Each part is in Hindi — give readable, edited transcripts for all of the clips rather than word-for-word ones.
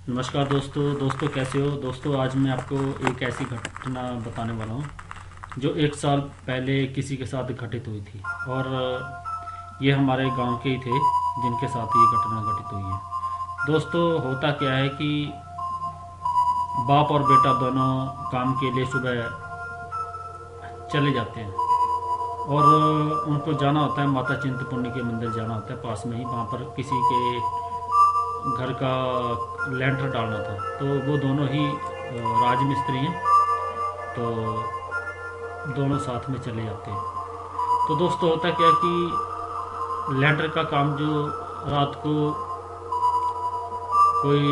नमस्कार दोस्तों कैसे हो दोस्तों। आज मैं आपको एक ऐसी घटना बताने वाला हूँ जो एक साल पहले किसी के साथ घटित हुई थी। और ये हमारे गांव के ही थे जिनके साथ ये घटना घटित हुई है। दोस्तों, होता क्या है कि बाप और बेटा दोनों काम के लिए सुबह चले जाते हैं। और उनको जाना होता है, माता चिंतपूर्णी के मंदिर जाना होता है पास में ही। वहाँ पर किसी के घर का लेंटर डालना था, तो वो दोनों ही राजमिस्त्री हैं। तो दोनों साथ में चले जाते हैं। तो दोस्तों, होता क्या है कि लेंटर का काम जो रात को कोई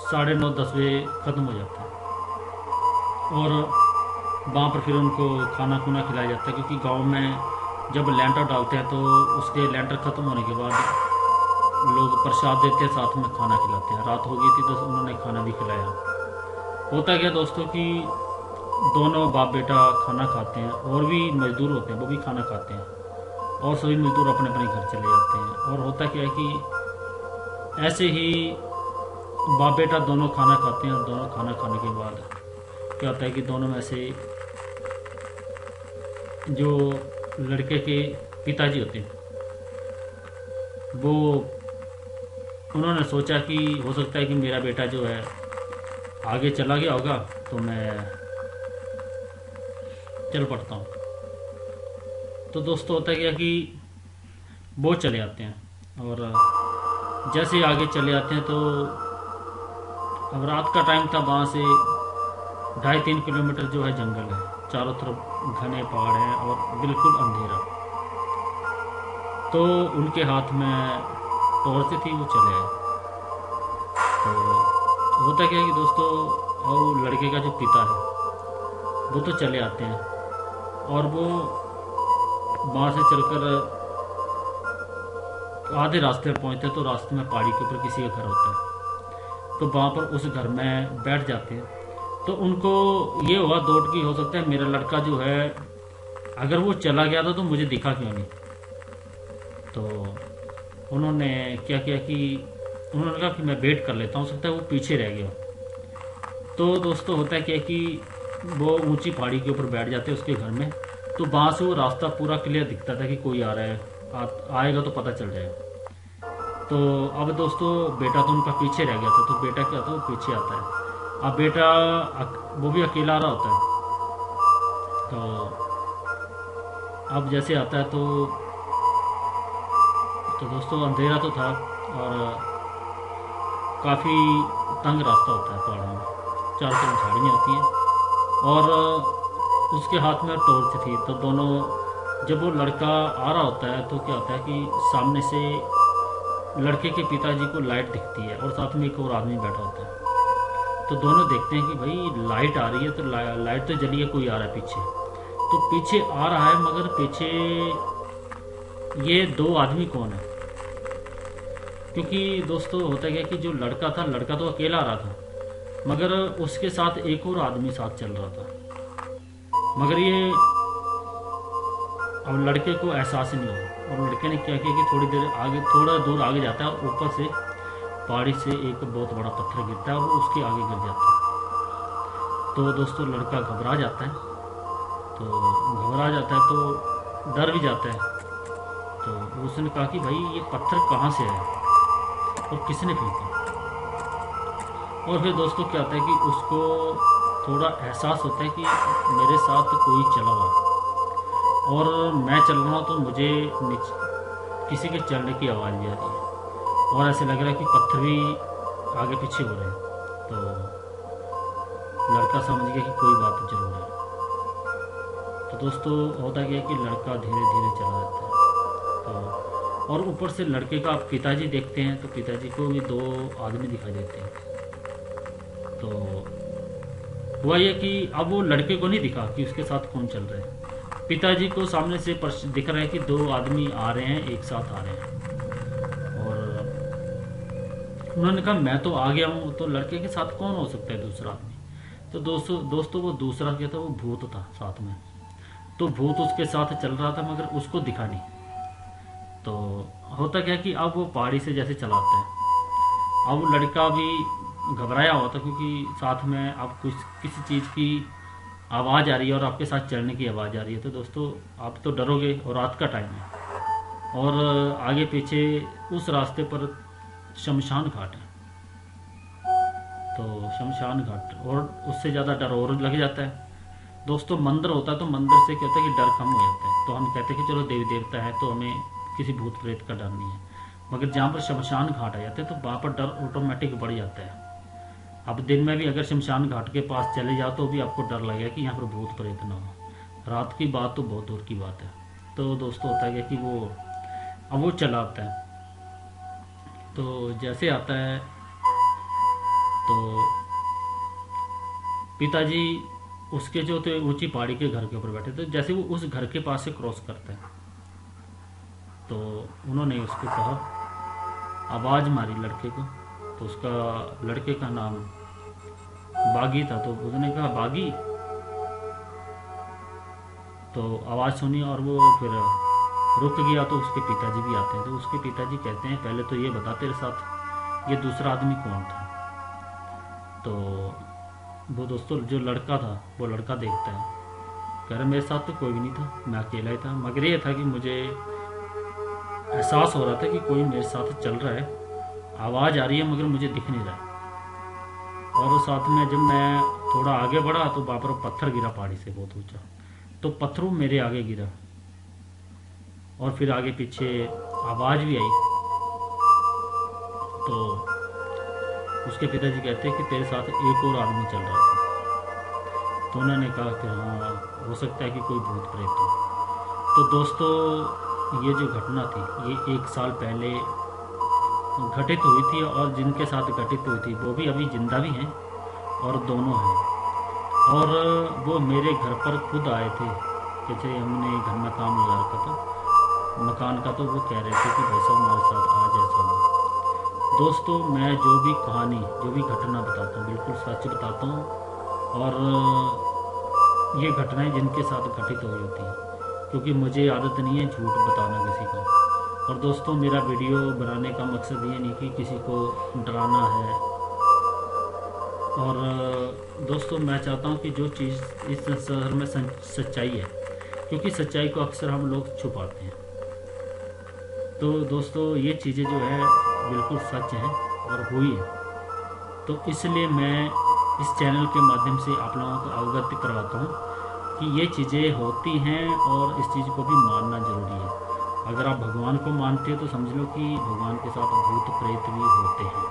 9:30 10 बजे ख़त्म हो जाता है। और वहाँ पर फिर उनको खाना खुना खिलाया जाता है, क्योंकि गांव में जब लेंटर डालते हैं तो उसके लेंटर ख़त्म होने के बाद लोग प्रसाद देते हैं, साथ में खाना खिलाते हैं। रात हो गई थी तो उन्होंने खाना भी खिलाया। होता क्या दोस्तों कि दोनों बाप बेटा खाना खाते हैं, और भी मजदूर होते हैं वो भी खाना खाते हैं, और सभी मजदूर अपने अपने घर चले जाते हैं। और होता क्या है कि ऐसे ही बाप बेटा दोनों खाना खाते हैं, और दोनों खाना खाने के बाद क्या होता है कि दोनों में से जो लड़के के पिताजी होते हैं वो, उन्होंने सोचा कि हो सकता है कि मेरा बेटा जो है आगे चला गया होगा, तो मैं चल पड़ता हूँ। तो दोस्तों, होता क्या कि वो चले आते हैं। और जैसे ही आगे चले आते हैं तो अब रात का टाइम था। वहाँ से 2.5 3 किलोमीटर जो है जंगल है, चारों तरफ घने पहाड़ हैं और बिल्कुल अंधेरा। तो उनके हाथ में टॉर्च थी, वो चले आए। तो होता क्या है कि दोस्तों, और लड़के का जो पिता है वो तो चले आते हैं, और वो वहाँ से चलकर आधे रास्ते पर पहुँचते हैं। तो रास्ते में पहाड़ी के ऊपर किसी का घर होता है, तो वहाँ पर उस घर में बैठ जाते हैं। तो उनको ये हुआ दौड़ की, हो सकता है मेरा लड़का जो है अगर वो चला गया था तो मुझे दिखा क्यों नहीं। तो उन्होंने क्या किया कि उन्होंने कहा कि मैं वेट कर लेता हूँ, हो सकता है वो पीछे रह गया। तो दोस्तों, होता क्या कि वो ऊंची पहाड़ी के ऊपर बैठ जाते हैं उसके घर में। तो वहाँ से वो रास्ता पूरा क्लियर दिखता था कि कोई आ रहा है, आएगा तो पता चल जाएगा। तो अब दोस्तों, बेटा तो उनका पीछे रह गया था, तो बेटा क्या था, वो पीछे आता है। अब बेटा वो भी अकेला आ रहा होता है। तो अब जैसे आता है तो दोस्तों, अंधेरा तो था, और काफ़ी तंग रास्ता होता है पहाड़ों में, चारों तरफ झाड़ियाँ होती हैं। और उसके हाथ में टॉर्च थी। तो दोनों, जब वो लड़का आ रहा होता है तो क्या होता है कि सामने से लड़के के पिताजी को लाइट दिखती है, और साथ में एक और आदमी बैठा होता है। तो दोनों देखते हैं कि भाई लाइट आ रही है, तो लाइट तो जली है, कोई आ रहा है पीछे। तो पीछे आ रहा है, मगर पीछे ये दो आदमी कौन है? क्योंकि दोस्तों, होता क्या कि जो लड़का था, लड़का तो अकेला आ रहा था, मगर उसके साथ एक और आदमी साथ चल रहा था। मगर ये अब लड़के को एहसास ही नहीं हुआ, और लड़के ने क्या किया कि थोड़ी देर आगे, थोड़ा दूर आगे जाता है, और ऊपर से पहाड़ी से एक बहुत बड़ा पत्थर गिरता है, और वो उसके आगे गिर जाता है। तो दोस्तों, लड़का घबरा जाता है। तो डर भी जाता है। तो उसने कहा कि भाई ये पत्थर कहाँ से आया और किसने फेंका। और फिर दोस्तों, क्या होता है कि उसको थोड़ा एहसास होता है कि मेरे साथ कोई चला हुआ है, और मैं चल रहा हूँ तो मुझे किसी के चलने की आवाज़ भी आ रही है, और ऐसे लग रहा है कि पत्थर भी आगे पीछे हो रहे हैं। तो लड़का समझ गया कि कोई बात जरूर है। तो दोस्तों, होता क्या है कि लड़का धीरे धीरे चला जाता है। तो और ऊपर से लड़के का पिताजी देखते हैं, तो पिताजी को भी दो आदमी दिखाई देते हैं। तो हुआ ये कि अब वो लड़के को नहीं दिखा कि उसके साथ कौन चल रहा है। पिताजी को सामने से दिख रहा है कि दो आदमी आ रहे हैं, एक साथ आ रहे हैं। और उन्होंने कहा मैं तो आ गया हूँ, तो लड़के के साथ कौन हो सकता है दूसरा आदमी? तो दोस्तों वो दूसरा क्या था, वो भूत था साथ में। तो भूत उसके साथ चल रहा था, मगर उसको दिखा नहीं। तो होता क्या कि अब वो पहाड़ी से जैसे चलाता है, अब लड़का भी घबराया हुआ था, क्योंकि साथ में आप कुछ किसी चीज़ की आवाज़ आ रही है और आपके साथ चलने की आवाज़ आ रही है, तो दोस्तों आप तो डरोगे, और रात का टाइम है और आगे पीछे उस रास्ते पर शमशान घाट है। तो शमशान घाट, और उससे ज़्यादा डर और लग जाता है दोस्तों। मंदिर होता है तो मंदिर से कहते हैं कि डर कम हो जाता है, तो हम कहते हैं कि चलो देवी देवता है तो हमें किसी भूत प्रेत का डर नहीं है। मगर जहाँ पर शमशान घाट आ जाते हैं तो वहाँ पर डर ऑटोमेटिक बढ़ जाता है। अब दिन में भी अगर शमशान घाट के पास चले जाओ तो भी आपको डर लगेगा कि यहाँ पर भूत प्रेत ना हो। रात की बात तो बहुत दूर की बात है। तो दोस्तों होता है कि वो चला आता है, तो जैसे आता है तो पिताजी उसके जो थे ऊंची पहाड़ी के घर के ऊपर बैठे, तो जैसे वो उस घर के पास से क्रॉस करता है तो उन्होंने उसको कहा, आवाज़ मारी लड़के को, तो उसका लड़के का नाम बागी था, तो उसने कहा बागी, तो आवाज़ सुनी और वो फिर रुक गया। तो उसके पिताजी भी आते हैं, तो उसके पिताजी कहते हैं पहले तो ये बता तेरे साथ ये दूसरा आदमी कौन था। तो वो दोस्तों जो लड़का था वो लड़का देखता है, कह रहा मेरे साथ तो कोई भी नहीं था, मैं अकेला ही था, मगर ये था कि मुझे एहसास हो रहा था कि कोई मेरे साथ चल रहा है, आवाज़ आ रही है मगर मुझे दिख नहीं रहा है। और साथ में जब मैं थोड़ा आगे बढ़ा तो वहाँ पर पत्थर गिरा पहाड़ी से बहुत ऊंचा, तो पत्थरों मेरे आगे गिरा और फिर आगे पीछे आवाज़ भी आई। तो उसके पिताजी कहते हैं कि तेरे साथ एक और आदमी चल रहा था। तो उन्होंने कहा कि हाँ हो सकता है कि कोई भूत प्रेत हो। तो दोस्तों ये जो घटना थी ये 1 साल पहले घटित हुई थी, और जिनके साथ घटित हुई थी वो भी अभी जिंदा भी हैं और दोनों हैं। और वो मेरे घर पर खुद आए थे, जैसे हमने घर में काम लगा रखा था मकान का, तो वो कह रहे थे कि भाई साहब हमारे साथ आज ऐसा हुआ। दोस्तों मैं जो भी कहानी जो भी घटना बताता हूँ बिल्कुल सच बताता हूँ, और ये घटनाएं जिनके साथ घटित हुई होती हैं, क्योंकि मुझे आदत नहीं है झूठ बताना किसी का। और दोस्तों मेरा वीडियो बनाने का मकसद ये नहीं कि किसी को डराना है, और दोस्तों मैं चाहता हूँ कि जो चीज़ इस संसार में सच्चाई है, क्योंकि सच्चाई को अक्सर हम लोग छुपाते हैं, तो दोस्तों ये चीज़ें जो है बिल्कुल सच हैं और हुई है। तो इसलिए मैं इस चैनल के माध्यम से आप लोगों को अवगत करवाता हूँ कि ये चीज़ें होती हैं और इस चीज़ को भी मानना ज़रूरी है। अगर आप भगवान को मानते हो तो समझ लो कि भगवान के साथ भूत प्रेत भी होते हैं।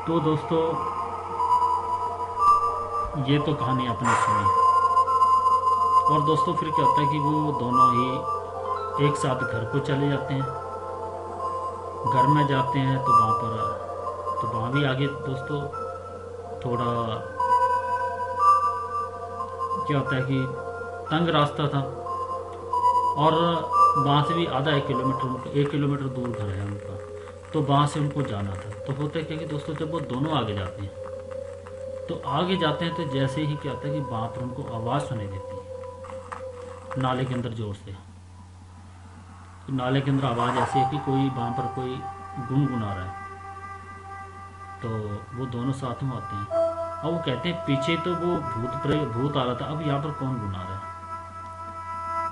तो दोस्तों ये तो कहानी आपने सुनी, और दोस्तों फिर क्या होता है कि वो दोनों ही एक साथ घर को चले जाते हैं। घर में जाते हैं तो वहाँ भी आगे दोस्तों थोड़ा क्या होता है कि तंग रास्ता था, और वहाँ से भी आधा 1 किलोमीटर उनका 1 किलोमीटर दूर घर है उनका, तो वहाँ से उनको जाना था। तो होता है क्या कि दोस्तों जब वो दोनों आगे जाते हैं तो तो जैसे ही क्या होता है कि वहाँ पर उनको आवाज़ सुनाई देती है नाले के अंदर जोर से। तो नाले के अंदर आवाज़ ऐसी है कि कोई वहाँ पर कोई गुनगुना रहा है। तो वो दोनों साथ में आते हैं और वो कहते हैं पीछे तो वो भूत आ रहा था, अब यहाँ पर कौन गुना रहा है।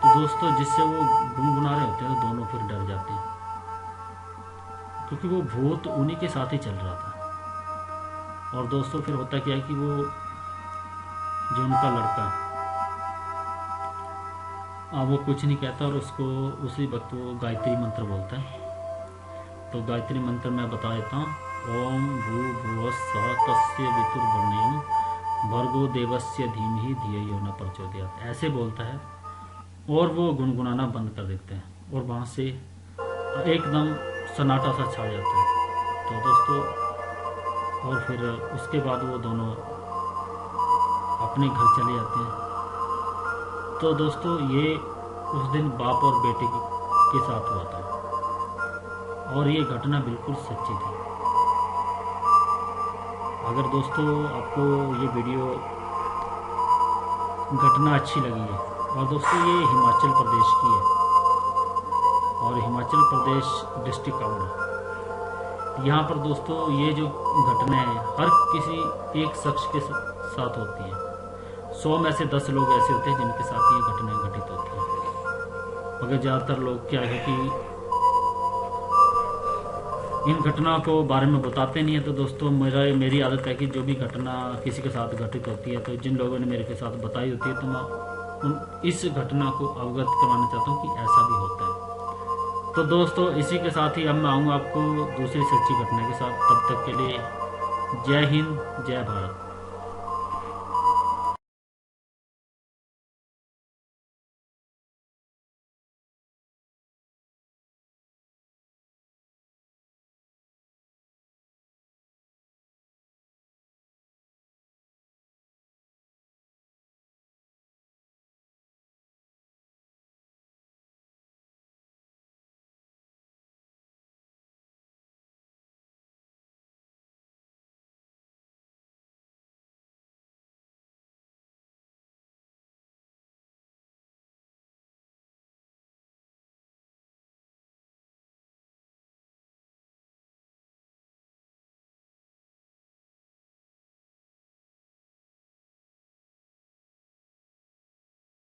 तो दोस्तों जिससे वो गुनगुना रहे होते हैं तो दोनों फिर डर जाते हैं, क्योंकक्योंकि वो भूत उन्हीं के साथ ही चल रहा था। और दोस्तों फिर होता क्या है कि वो जो उनका लड़का वो कुछ नहीं कहता और उसको उसी वक्त वो गायत्री मंत्र बोलता है। तो गायत्री मंत्र मैं बता देता हूँ। ओम भूर्भुवस्सुः तस्य वितुर्वरेण्यं भर्गो देवस्य धीमहि धियो यो न प्रचोदयात्, ऐसे बोलता है और वो गुनगुनाना बंद कर देते हैं और वहाँ से एकदम सन्नाटा सा छा जाता है। तो दोस्तों और फिर उसके बाद वो दोनों अपने घर चले जाते हैं। तो दोस्तों ये उस दिन बाप और बेटे के साथ हुआ था और ये घटना बिल्कुल सच्ची थी। अगर दोस्तों आपको ये वीडियो घटना अच्छी लगी है, और दोस्तों ये हिमाचल प्रदेश की है और हिमाचल प्रदेश डिस्ट्रिक्ट कांगड़ा, यहाँ पर दोस्तों ये जो घटना है हर किसी एक शख्स के साथ होती है। 100 में से 10 लोग ऐसे होते हैं जिनके साथ ये घटनाएं घटित होती हैं। मगर ज़्यादातर लोग क्या है कि इन घटना को बारे में बताते नहीं है। तो दोस्तों मेरी आदत है कि जो भी घटना किसी के साथ घटित होती है, तो जिन लोगों ने मेरे के साथ बताई होती है, तो मैं इस घटना को अवगत करवाना चाहता हूँ कि ऐसा भी होता है। तो दोस्तों इसी के साथ ही अब मैं आऊँगा आपको दूसरी सच्ची घटना के साथ। तब तक के लिए जय हिंद, जय भारत।